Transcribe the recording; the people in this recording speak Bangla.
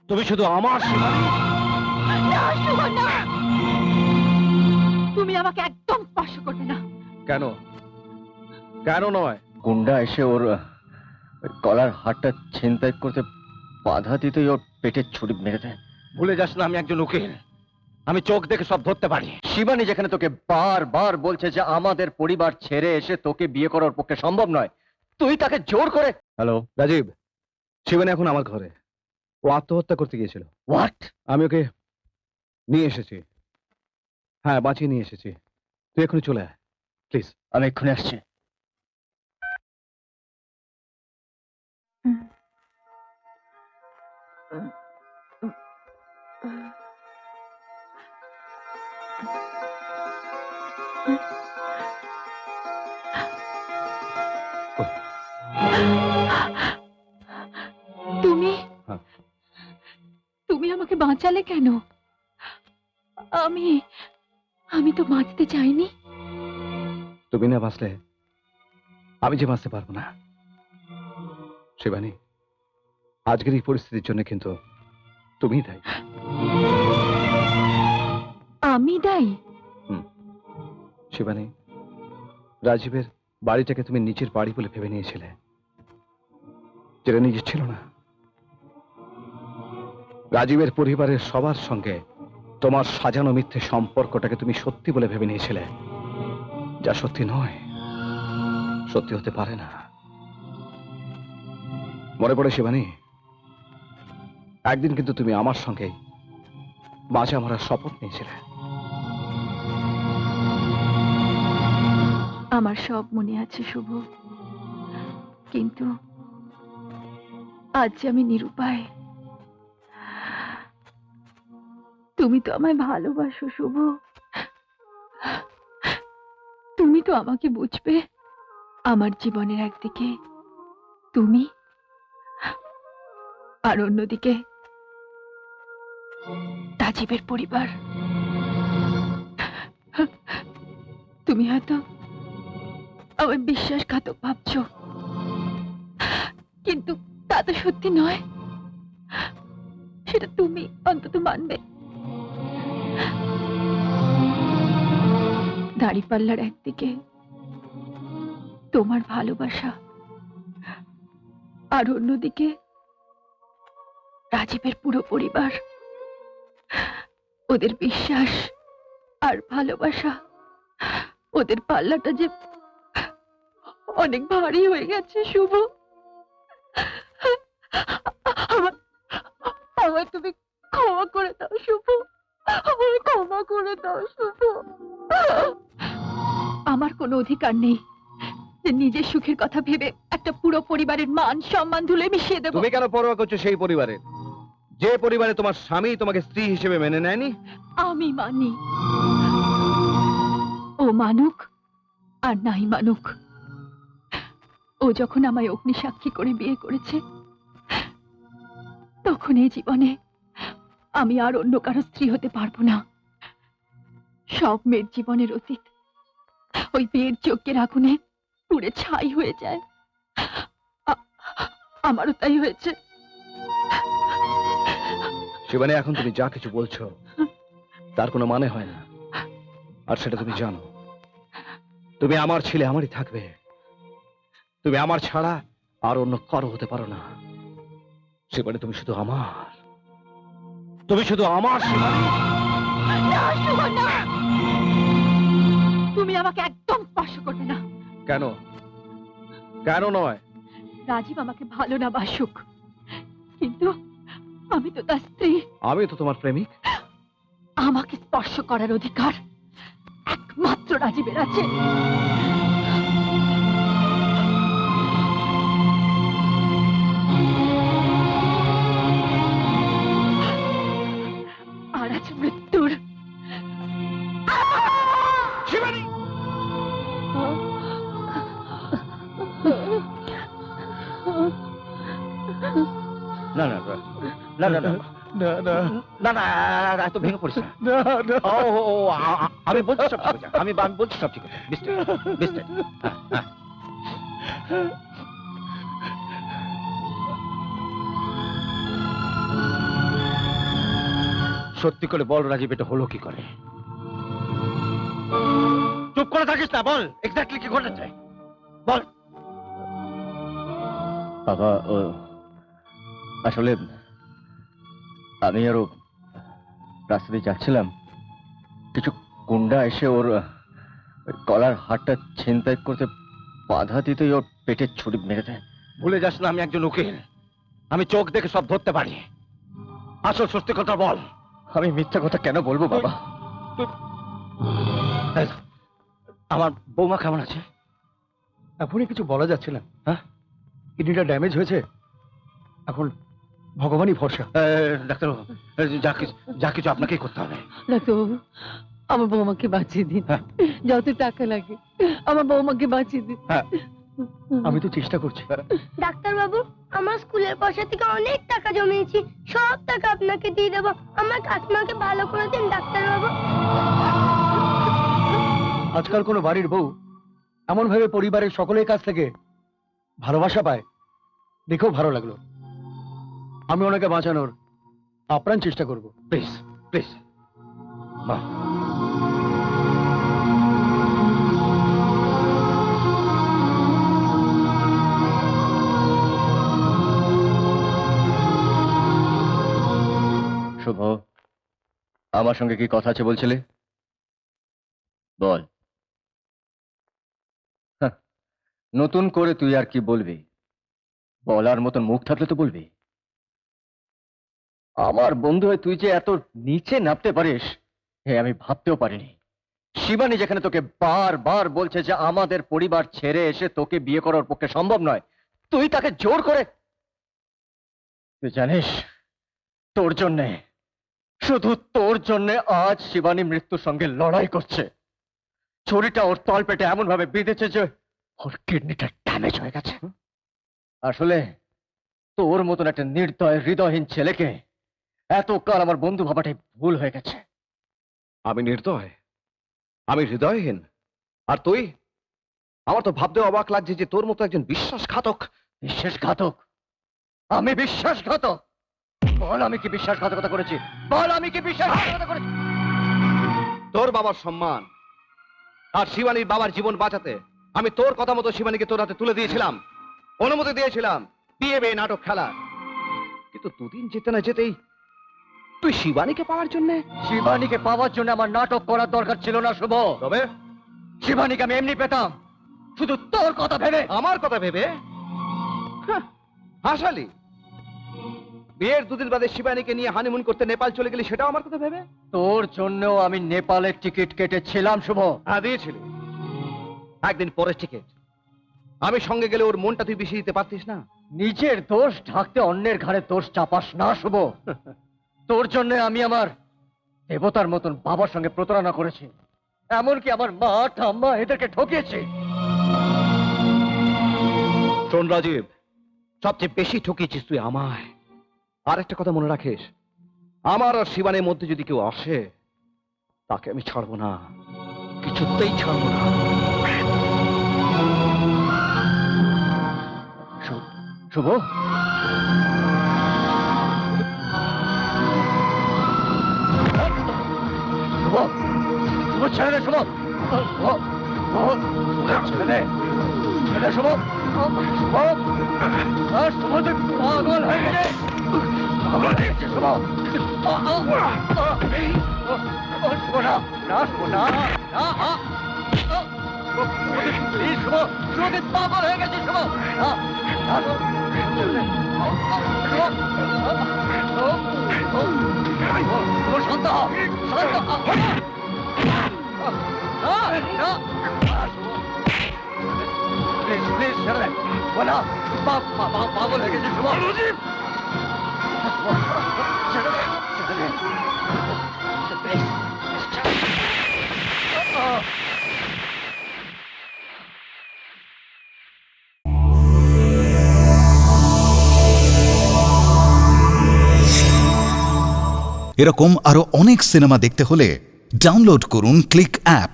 তুমি শুধু আমার শিবানী। না শুভ না, তুমি আমাকে একদম স্পর্শ করবে না। কেন? কেন নয়? গুন্ডা এসে ওর গলার হারটা ছিনতাই করতে বাধা দিতেই ওর পেটে ছুরি মেরে দেয়। ভুলে যাস না আমি একজন উকিল, আমি চোখ দেখে সব ধরতে পারি। শিবানী যেখানে তোকে বারবার বলছে যে আমাদের পরিবার ছেড়ে এসে তোকে বিয়ে করার পক্ষে সম্ভব নয়, তুই তাকে জোর করে। হ্যালো রাজীব, শিবানী এখন আমার ঘরে। ও আত্মহত্যা করতে গিয়েছিল। হোয়াট? আমি ওকে নিয়ে এসেছি। হ্যাঁ, বাঁচিয়ে নিয়ে এসেছি। তুই এখনই চলে আয় প্লিজ। আমি এক্ষুনি আসছি। তুমি হ্যাঁ। তুমি আমাকে বাঁচালে কেন? আমি আমি তো বাঁচতে চাইনি। তুমি না বাঁচলে আমি যে বাঁচতে পারবো না। শিবানী, আজকের এই পরিস্থিতির জন্য কিন্তু তুমিই দায়ী। আমি দায়ী? শিবানী, রাজীবের বাড়িটাকে তুমি নিজের বাড়ি বলে ভেবে নিয়েছিলে, যেটা নিজের ছিল না। রাজীবের পরিবারের সবার সঙ্গে তোমার সাজানো মিথ্যে সম্পর্কটাকে তুমি সত্যি বলে ভেবে নিয়েছিলে, যা সত্যি নয়, সত্যি হতে পারে না। মনে পড়ে শিবানী, একদিন কিন্তু তুমি আমার সঙ্গে বাঁচা মরার শপথ নিয়েছিলে। আমার সব মনে আছে শুভ, কিন্তু আজ যে আমি নিরুপায়। তুমি তো আমায় ভালোবাসো শুভ, তুমি তো আমাকে বুঝবে। আমার জীবনের একদিকে তুমি, আর অন্যদিকে রাজীবের পরিবার। তুমি হয়তো আমায় বিশ্বাসঘাতক ভাবছো, কিন্তু তা তো সত্যি নয়। সেটা তুমি অন্তত মানবে। দাড়িপাল্লার একদিকে তোমার ভালোবাসা, আর অন্যদিকে রাজীবের পুরো পরিবার। ওদের বিশ্বাস আর ভালোবাসা, ওদের পাল্লাটা যে অনেক ভারী হয়ে গেছে শুভ। আমার- আমায় তুমি ক্ষমা করে দাও শুভ, আমায় ক্ষমা করে দাও শুভ। আমার কোনো অধিকার নেই যে নিজের সুখের কথা ভেবে একটা পুরো পরিবারের মান সম্মান ধুলে মিশিয়ে দেবো। তুমি কেন পরোয়া করছো সেই পরিবারের, যে পরিবারে তোমার স্বামী তোমাকে স্ত্রী হিসেবে মেনে নেয়নি? আমি মানি। ও মানুক আর নাই মানুক, ও যখন আমায় অগ্নিসাক্ষী করে বিয়ে করেছে, তখন এই জীবনে আমি আর অন্য কারো স্ত্রী হতে পারবো না। সব মেয়ের জীবনের অতীত ওই বিয়ের যজ্ঞের আগুনে পুড়ে ছাই হয়ে যায়। আমারও তাই হয়েছে। শিবানী, এখন তুমি যা কিছু বলছো তার কোনো মানে হয় না, আর সেটা তুমি জানো। তুমি আমার ছেলে, আমারই থাকবে। তুমি আমার ছাড়া আর অন্য কারো হতে পারো না। শিবানী, তুমি শুধু আমার, তুমি শুধু আমার শিবানী। না, শুভ না। তুমি আমাকে একদম স্পর্শ করবে না। কেন? কেন নয়? রাজীব আমাকে ভালো না বাসুক, কিন্তু আমি তো তার স্ত্রী। আমি তো তোমার প্রেমিক। আমাকে স্পর্শ করার অধিকার একমাত্র রাজীবের আছে। আর আছে মৃত্যুর। শিবানী! না না না না না না না না, এত ভেঙে পড়িস না। ও ও, ও, আমি বলছি সব ঠিক আছে, আমি বলছি সব ঠিক আছে। বিস্টেড বিস্টেড। সত্যি করে বল রাজীব, এটা হলো কি করে? চুপ করে থাকিস না, বল এক্স্যাক্টলি কি ঘটেছে, বল। বাবা, আসলে আমি আরো রাস্তা দিয়ে যাচ্ছিলাম, কিছু গুন্ডা এসে ওর গলার হারটা ছিনতাই করতে বাধা দিতেই ওর পেটে ছুরি মেরে দেয়। ভুলে যাস না আমি একজন উকিল, আমি চোখ দেখে সব ধরতে পারি। আসল সত্যি কথা বল। আমি মিথ্যা কথা কেন বলবো বাবা? এই, আমার বৌমা কেমন আছে? এখনই কিছু বলা যাচ্ছে না। হ্যাঁ, কিডনিটা ড্যামেজ হয়েছে, এখন ভগবানই ভরসা। ডাক্তারবাবু, যা কিছু আপনাকেই করতে হবে। ডাক্তারবাবু, আমার বৌমাকে বাঁচিয়ে দিন, হ্যাঁ। যত টাকা লাগে আমার বৌমাকে বাঁচিয়ে দিন। হ্যাঁ। আমি তো চেষ্টা করছি। ডাক্তারবাবু, আমার স্কুলের পয়সা থেকে অনেক টাকা জমিয়েছি, সব টাকা আপনাকে দিয়ে দেবো। আমার কাকিমাকে ভালো করে দিন ডাক্তারবাবু। আজকাল কোনো বাড়ির বউ এমন ভাবে পরিবারের সকলের কাছ থেকে ভালোবাসা পায়, দেখেও ভালো লাগলো। আমি ওনাকে বাঁচানোর আপ্রাণ চেষ্টা করব। প্লিজ প্লিজ, মা। শুভ, আমার সঙ্গে কি কথা আছে বলছিলে? বল। হাহ, নতুন করে তুই আর কি বলবি? বলার মতন মুখ থাকলে তো বলবি। আমার বন্ধু হয়ে তুই যে এত নিচে নামতে পারিস আমি ভাবতেও পারিনি। শিবানী যেখানে তোকে বারবার বলছে যে আমাদের পরিবার ছেড়ে এসে তোকে বিয়ে করার পক্ষে সম্ভব নয়, তুই তাকে জোর করে। তুই জানিস, তোর জন্যে, শুধু তোর জন্য আজ শিবানী মৃত্যুর সঙ্গে লড়াই করছে। ছুরিটা ওর তলপেটে এমন ভাবে বিঁধেছে যে ওর কিডনিটা ড্যামেজ হয়ে গেছে। আসলে তোর মতন একটা নির্দয় হৃদয়হীন ছেলেকে এতকাল আমার বন্ধু ভাবাটাই ভুল হয়ে গেছে। আমি নির্দয়, আমি হৃদয়হীন, আর তুই? আমার তো ভাবতে অবাক লাগছে যে তোর মতো একজন বিশ্বাসঘাতক। বিশ্বাসঘাতক? আমি বিশ্বাসঘাতক? বল আমি কি বিশ্বাসঘাতকতা করেছি? বল আমি কি বিশ্বাসঘাতকতা করেছি? তোর বাবার সম্মান আর শিবানীর বাবার জীবন বাঁচাতে আমি তোর কথা মতো শিবানীকে তোর হাতে তুলে দিয়েছিলাম, অনুমতি দিয়েছিলাম বিয়ে বিয়ে নাটক খেলা। কিন্তু দুদিন যেতে না যেতেই তুই শিবানীকে পাওয়ার জন্য। শিবানীকে পাওয়ার জন্য আমার নাটক করার দরকার ছিল না শুভ। তবে শিবানীকে আমি এমনি পেতাম, শুধু তোর কথা ভেবে। আমার কথা ভেবে? হাসালি? বিয়ের দুদিন বাদে শিবানীকে নিয়ে হানিমুন করতে নেপাল চলে গেলি, সেটাও আমার কথা ভেবে? তোর জন্যও আমি নেপালের টিকিট কেটেছিলাম শুভ। হ্যাঁ, দিয়েছিলি একদিন পরের টিকিট। আমি সঙ্গে গেলে ওর মনটা তুই বিষিয়ে দিতে পারতিস না? নিজের দোষ ঢাকতে অন্যের ঘাড়ে দোষ চাপাস না শুভ। তোর জন্য আমি আমার দেবতার মতন বাবার সঙ্গে প্রতারণা করেছি, এমনকি আমার মা ঠাম্মা এদেরকে ঠকিয়েছি। শোন রাজীব, সবচেয়ে বেশি ঠকিয়েছিস তুই আমায়। আর একটা কথা মনে রাখিস, আমার আর শিবানের মধ্যে যদি কেউ আসে, তাকে আমি ছাড়বো না, কিছুতেই ছাড়বো না। শুভ, শুভ, ছেড়ে দে শুভ। ছেড়ে দে, ছেড়ে দে শুভ। শুভ, শুভ তুই পাগল হয়ে গেছে, পাগল হয়ে গেছে শুভ। শুভ না, না শুভ না, না, প্লিজ শুভ, শুভ তুই পাগল হয়ে গেছিস শুভ। না, না, শান্ত হ, শান্ত হ। প্লিজ প্লিজ ছেড়ে দে, বলা পাগল হয়ে গেছে শুভ। ছেড়ে দে, ছেড়ে দে, প্লিজ। এরকম আরো অনেক সিনেমা দেখতে হলে ডাউনলোড করুন ক্লিক অ্যাপ।